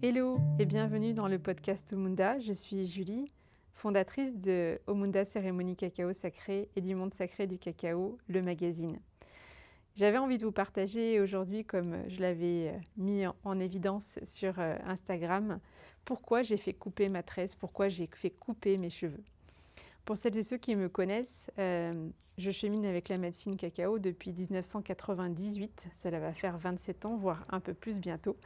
Hello et bienvenue dans le podcast Omunda. Je suis Julie, fondatrice de Omunda Cérémonie Cacao Sacré et du Monde Sacré du Cacao, le magazine. J'avais envie de vous partager aujourd'hui, comme je l'avais mis en évidence sur Instagram, pourquoi j'ai fait couper ma tresse, pourquoi j'ai fait couper mes cheveux. Pour celles et ceux qui me connaissent, je chemine avec la médecine cacao depuis 1998. Cela va faire 27 ans, voire un peu plus bientôt.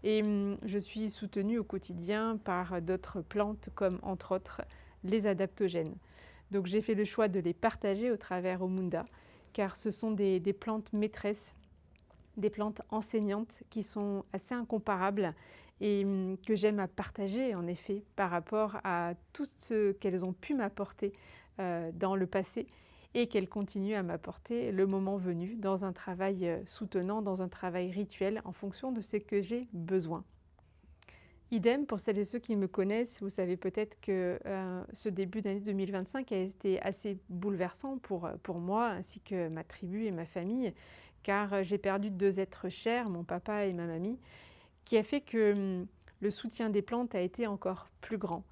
Et je suis soutenue au quotidien par d'autres plantes comme entre autres les adaptogènes. Donc j'ai fait le choix de les partager au travers Omunda car ce sont des plantes maîtresses, des plantes enseignantes qui sont assez incomparables et que j'aime à partager en effet par rapport à tout ce qu'elles ont pu m'apporter dans le passé et qu'elles continuent à m'apporter le moment venu dans un travail soutenant, dans un travail rituel en fonction de ce que j'ai besoin. Idem pour celles et ceux qui me connaissent, vous savez peut-être que ce début d'année 2025 a été assez bouleversant pour moi ainsi que ma tribu et ma famille, car j'ai perdu deux êtres chers, mon papa et ma mamie, qui a fait que le soutien des plantes a été encore plus grand.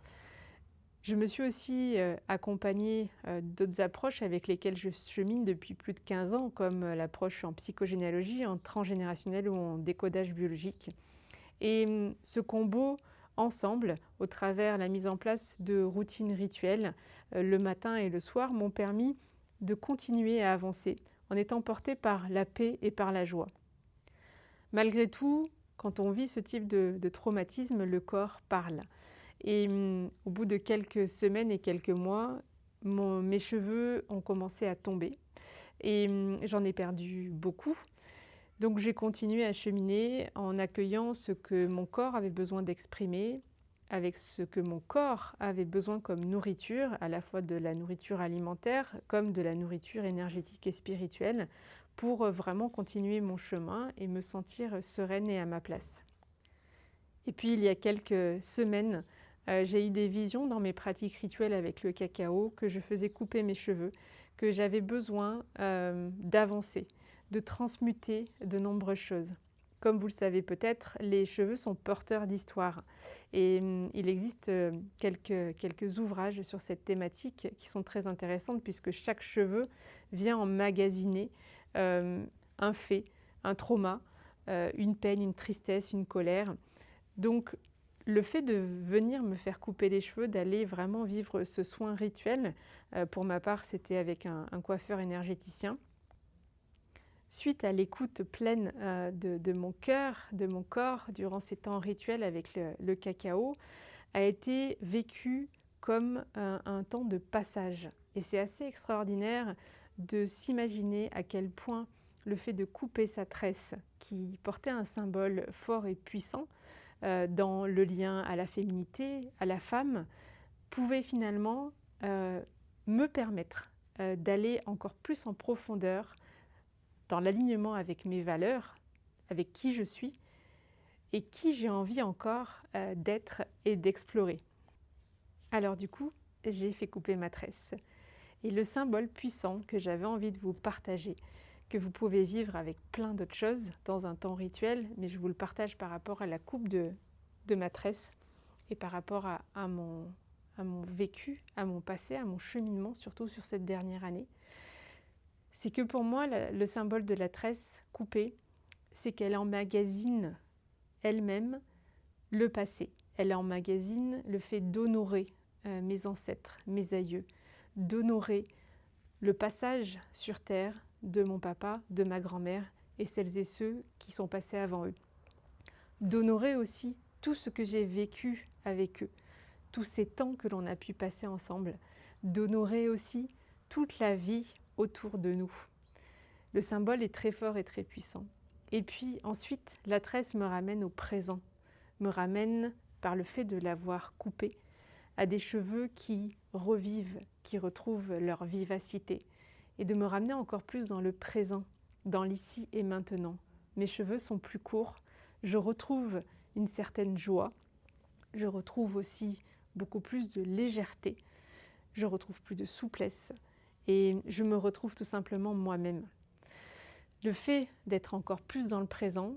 Je me suis aussi accompagnée d'autres approches avec lesquelles je chemine depuis plus de 15 ans, comme l'approche en psychogénéalogie, en transgénérationnel ou en décodage biologique. Et ce combo ensemble, au travers la mise en place de routines rituelles le matin et le soir, m'ont permis de continuer à avancer en étant portée par la paix et par la joie. Malgré tout, quand on vit ce type de traumatisme, le corps parle. Et au bout de quelques semaines et quelques mois, mes cheveux ont commencé à tomber et j'en ai perdu beaucoup. Donc j'ai continué à cheminer en accueillant ce que mon corps avait besoin d'exprimer, avec ce que mon corps avait besoin comme nourriture, à la fois de la nourriture alimentaire comme de la nourriture énergétique et spirituelle, pour vraiment continuer mon chemin et me sentir sereine et à ma place. Et puis il y a quelques semaines, j'ai eu des visions dans mes pratiques rituelles avec le cacao, que je faisais couper mes cheveux, que j'avais besoin d'avancer, de transmuter de nombreuses choses. Comme vous le savez peut-être, les cheveux sont porteurs d'histoire. Et il existe quelques ouvrages sur cette thématique qui sont très intéressantes puisque chaque cheveu vient emmagasiner un fait, un trauma, une peine, une tristesse, une colère. Donc, le fait de venir me faire couper les cheveux, d'aller vraiment vivre ce soin rituel, pour ma part, c'était avec un coiffeur énergéticien. Suite à l'écoute pleine de mon cœur, de mon corps, durant ces temps rituels avec le cacao, a été vécu comme un temps de passage. Et c'est assez extraordinaire de s'imaginer à quel point le fait de couper sa tresse, qui portait un symbole fort et puissant, dans le lien à la féminité, à la femme, pouvait finalement me permettre d'aller encore plus en profondeur dans l'alignement avec mes valeurs, avec qui je suis et qui j'ai envie encore d'être et d'explorer. Alors du coup, j'ai fait couper ma tresse. Et le symbole puissant que j'avais envie de vous partager, que vous pouvez vivre avec plein d'autres choses dans un temps rituel, mais je vous le partage par rapport à la coupe de ma tresse et par rapport à mon vécu, à mon passé, à mon cheminement, surtout sur cette dernière année. C'est que pour moi, le symbole de la tresse coupée, c'est qu'elle emmagasine elle-même le passé. Elle emmagasine le fait d'honorer mes ancêtres, mes aïeux, d'honorer le passage sur terre de mon papa, de ma grand-mère et celles et ceux qui sont passés avant eux. D'honorer aussi tout ce que j'ai vécu avec eux, tous ces temps que l'on a pu passer ensemble, d'honorer aussi toute la vie autour de nous. Le symbole est très fort et très puissant. Et puis ensuite, la tresse me ramène au présent, me ramène par le fait de l'avoir coupée à des cheveux qui revivent, qui retrouvent leur vivacité et de me ramener encore plus dans le présent, dans l'ici et maintenant. Mes cheveux sont plus courts, je retrouve une certaine joie, je retrouve aussi beaucoup plus de légèreté, je retrouve plus de souplesse et je me retrouve tout simplement moi-même. Le fait d'être encore plus dans le présent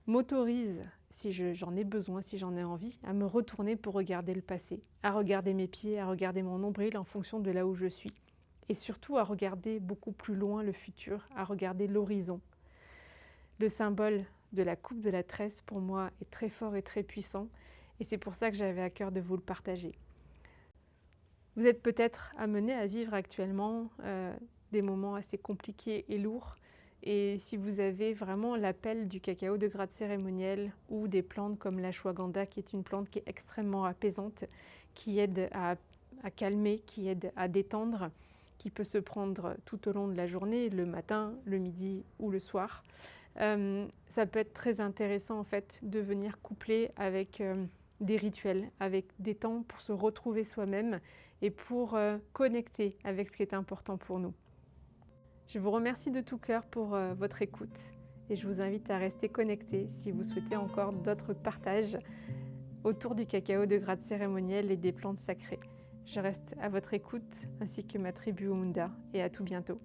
m'autorise, si j'en ai besoin, si j'en ai envie, à me retourner pour regarder le passé, à regarder mes pieds, à regarder mon nombril en fonction de là où je suis. Et surtout à regarder beaucoup plus loin le futur, à regarder l'horizon. Le symbole de la coupe de la tresse, pour moi, est très fort et très puissant. Et c'est pour ça que j'avais à cœur de vous le partager. Vous êtes peut-être amené à vivre actuellement des moments assez compliqués et lourds. Et si vous avez vraiment l'appel du cacao de grade cérémoniel ou des plantes comme l'ashwagandha, qui est une plante qui est extrêmement apaisante, qui aide à calmer, qui aide à détendre, qui peut se prendre tout au long de la journée, le matin, le midi ou le soir, ça peut être très intéressant en fait de venir coupler avec des rituels, avec des temps pour se retrouver soi-même et pour connecter avec ce qui est important pour nous. Je vous remercie de tout cœur pour votre écoute et je vous invite à rester connectés si vous souhaitez encore d'autres partages autour du cacao de grade cérémoniel et des plantes sacrées. Je reste à votre écoute ainsi que ma tribu Omunda et à tout bientôt.